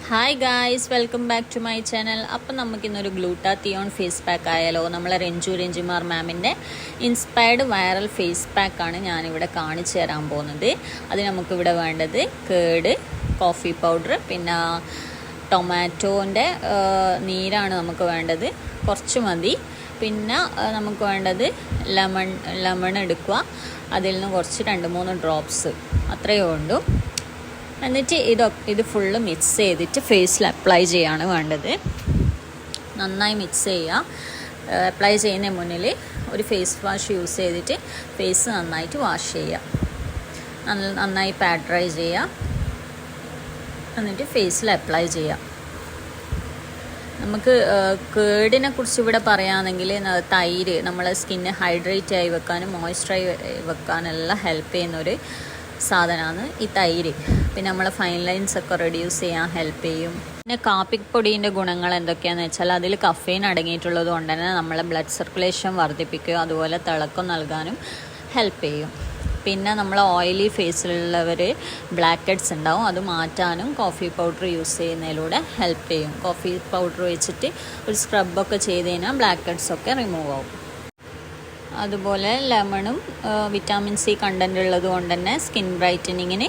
Hi guys, welcome back to my channel. അപ്പം നമുക്കിന്നൊരു glutathione face pack ആയാലോ. നമ്മളെ രഞ്ജുമാർ മാമിൻ്റെ ഇൻസ്പയർഡ് വൈറൽ ഫേസ് പാക്കാണ് ഞാനിവിടെ കാണിച്ചു തരാൻ പോകുന്നത്. അത് നമുക്കിവിടെ വേണ്ടത് കേട്, കോഫി പൗഡർ, പിന്നെ ടൊമാറ്റോൻ്റെ നീരാണ് നമുക്ക് വേണ്ടത്, കുറച്ച് മതി. പിന്നെ നമുക്ക് വേണ്ടത് ലെമൺ എടുക്കുക, അതിൽ നിന്ന് കുറച്ച് 2-3 ഡ്രോപ്സ് അത്രയേ ഉള്ളൂ. എന്നിട്ട് ഇത് ഫുള്ള് മിക്സ് ചെയ്തിട്ട് ഫേസിൽ അപ്ലൈ ചെയ്യാണ് വേണ്ടത്. നന്നായി മിക്സ് ചെയ്യുക. അപ്ലൈ ചെയ്യുന്നതിന് മുന്നിൽ ഒരു ഫേസ് വാഷ് യൂസ് ചെയ്തിട്ട് ഫേസ് നന്നായിട്ട് വാഷ് ചെയ്യുക. നന്നായി പാഡ് ഡ്രൈ ചെയ്യുക, എന്നിട്ട് ഫേസിൽ അപ്ലൈ ചെയ്യുക. നമുക്ക് കേടിനെ കുറിച്ച് ഇവിടെ പറയുകയാണെങ്കിൽ തൈര് നമ്മളെ സ്കിന്ന് ഹൈഡ്രേറ്റ് ആയി വെക്കാനും മോയ്സ്ചറായി വെക്കാനെല്ലാം ഹെൽപ്പ് ചെയ്യുന്നൊരു സാധനമാണ് ഈ തൈര്. പിന്നെ നമ്മളെ ഫൈൻ ലൈൻസ് ഒക്കെ റെഡ്യൂസ് ചെയ്യാൻ ഹെൽപ്പ് ചെയ്യും. പിന്നെ കാപ്പിപ്പൊടീൻ്റെ ഗുണങ്ങൾ എന്തൊക്കെയാണെന്ന് വെച്ചാൽ അതിൽ കഫെയിൻ അടങ്ങിയിട്ടുള്ളത് കൊണ്ട് തന്നെ നമ്മളെ ബ്ലഡ് സർക്കുലേഷൻ വർദ്ധിപ്പിക്കുക, അതുപോലെ തിളക്കം നൽകാനും ഹെൽപ്പ് ചെയ്യും. പിന്നെ നമ്മൾ ഓയിലി ഫേസിലുള്ളവർ ബ്ലാക്ക് ഹെഡ്സ് ഉണ്ടാവും, അത് മാറ്റാനും കോഫി പൗഡർ യൂസ് ചെയ്യുന്നതിലൂടെ ഹെൽപ്പ് ചെയ്യും. കോഫി പൗഡർ വെച്ചിട്ട് ഒരു സ്ക്രബൊക്കെ ചെയ്ത് കഴിഞ്ഞാൽ ബ്ലാക്ക് ഹെഡ്സൊക്കെ റിമൂവ് ആവും. അതുപോലെ ലെമണും വിറ്റാമിൻ സി കണ്ടൻ്റ് ഉള്ളത് കൊണ്ട് തന്നെ സ്കിൻ ബ്രൈറ്റനിങ്ങിന്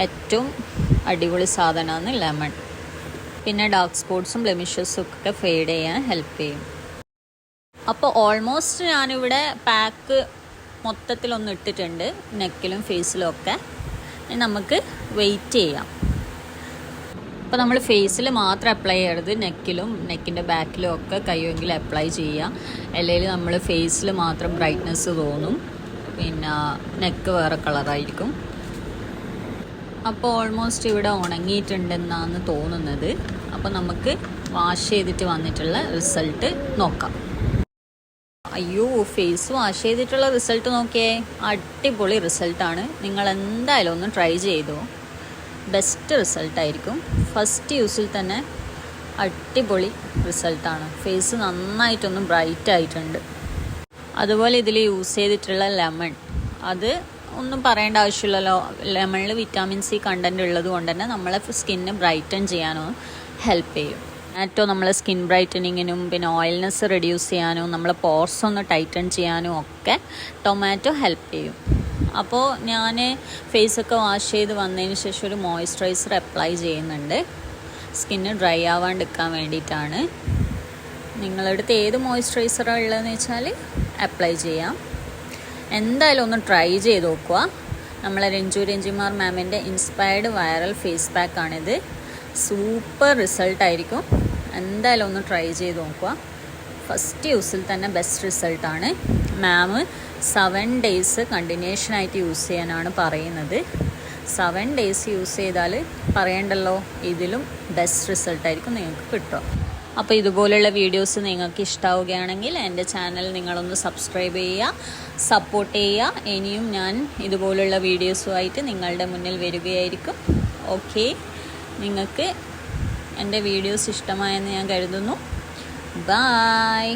ഏറ്റവും അടിപൊളി സാധനമാണ് ലെമൺ. പിന്നെ ഡാർക്ക് സ്പോട്ട്സും ബ്ലെമിഷസും ഒക്കെ ഫെയ്ഡ് ചെയ്യാൻ ഹെൽപ്പ് ചെയ്യും. അപ്പോൾ ഓൾമോസ്റ്റ് ഞാനിവിടെ പാക്ക് മൊത്തത്തിലൊന്ന് ഇട്ടിട്ടുണ്ട്, നെക്കിലും ഫേസിലും ഒക്കെ. നമുക്ക് വെയിറ്റ് ചെയ്യാം. അപ്പോൾ നമ്മൾ ഫേസിൽ മാത്രം അപ്ലൈ ചെയ്യരുത്, നെക്കിൻ്റെ ബാക്കിലും ഒക്കെ കയ്യെങ്കിലും അപ്ലൈ ചെയ്യുക. അല്ലെങ്കിൽ നമ്മൾ ഫേസിൽ മാത്രം ബ്രൈറ്റ്നെസ് തോന്നും, പിന്നെ നെക്ക് വേറെ കളറായിരിക്കും. അപ്പോൾ ഓൾമോസ്റ്റ് ഇവിടെ ഉണങ്ങിയിട്ടുണ്ടെന്നാണ് തോന്നുന്നത്. അപ്പോൾ നമുക്ക് വാഷ് ചെയ്തിട്ട് വന്നിട്ടുള്ള റിസൾട്ട് നോക്കാം. അയ്യോ, ഫേസ് വാഷ് ചെയ്തിട്ടുള്ള റിസൾട്ട് നോക്കിയേ, അടിപൊളി റിസൾട്ടാണ്. നിങ്ങൾ എന്തായാലും ഒന്ന് ട്രൈ ചെയ്തോ, ബെസ്റ്റ് റിസൾട്ടായിരിക്കും. ഫസ്റ്റ് യൂസിൽ തന്നെ അടിപൊളി റിസൾട്ടാണ്. ഫേസ് നന്നായിട്ടൊന്ന് ബ്രൈറ്റ് ആയിട്ടുണ്ട്. അതുപോലെ ഇതിൽ യൂസ് ചെയ്തിട്ടുള്ള ലെമൺ, അത് ഒന്നും പറയേണ്ട ആവശ്യമില്ലല്ലോ. ലെമണിൽ വിറ്റാമിൻ സി കണ്ടൻറ്റ് ഉള്ളത് കൊണ്ട് തന്നെ നമ്മളെ സ്കിന്ന് ബ്രൈറ്റൻ ചെയ്യാനോ ഹെൽപ്പ് ചെയ്യും. ടൊമാറ്റോ നമ്മളെ സ്കിൻ ബ്രൈറ്റനിങ്ങിനും പിന്നെ ഓയിൽനെസ് റെഡ്യൂസ് ചെയ്യാനും നമ്മളെ പോർസ് ഒന്ന് ടൈറ്റൻ ചെയ്യാനും ഒക്കെ ടൊമാറ്റോ ഹെൽപ്പ് ചെയ്യും. അപ്പോൾ ഞാൻ ഫേസൊക്കെ വാഷ് ചെയ്ത് വന്നതിന് ശേഷം ഒരു മോയ്സ്ചറൈസർ അപ്ലൈ ചെയ്യുന്നുണ്ട്, സ്കിന്ന് ഡ്രൈ ആവാണ്ടിരിക്കാൻ വേണ്ടിയിട്ടാണ്. നിങ്ങളുടെ അടുത്ത് ഏത് മോയ്സ്ചറൈസറാണ് ഉള്ളതെന്ന് വെച്ചാൽ അപ്ലൈ ചെയ്യാം. എന്തായാലും ഒന്ന് ട്രൈ ചെയ്ത് നോക്കുക. നമ്മളെ രഞ്ജുമാർ മാമിൻ്റെ ഇൻസ്പയർഡ് വൈറൽ ഫേസ് പാക്കാണിത്. സൂപ്പർ റിസൾട്ടായിരിക്കും. എന്തായാലും ഒന്ന് ട്രൈ ചെയ്ത് നോക്കുക. ഫസ്റ്റ് യൂസിൽ തന്നെ ബെസ്റ്റ് റിസൾട്ടാണ്. മാം 7 ഡേയ്സ് കണ്ടിന്യൂഷനായിട്ട് യൂസ് ചെയ്യാനാണ് പറയുന്നത്. 7 ഡേയ്സ് യൂസ് ചെയ്താൽ പറയണ്ടല്ലോ, ഇതിലും ബെസ്റ്റ് റിസൾട്ടായിരിക്കും നിങ്ങൾക്ക് കിട്ടുക. അപ്പോൾ ഇതുപോലുള്ള വീഡിയോസ് നിങ്ങൾക്ക് ഇഷ്ടമാവുകയാണെങ്കിൽ എൻ്റെ ചാനൽ നിങ്ങളൊന്ന് സബ്സ്ക്രൈബ് ചെയ്യുക, സപ്പോർട്ട് ചെയ്യുക. ഇനിയും ഞാൻ ഇതുപോലുള്ള വീഡിയോസുമായിട്ട് നിങ്ങളുടെ മുന്നിൽ വരികയായിരിക്കും. ഓക്കെ, നിങ്ങൾക്ക് എൻ്റെ വീഡിയോസ് ഇഷ്ടമായെന്ന് ഞാൻ കരുതുന്നു. ബൈ.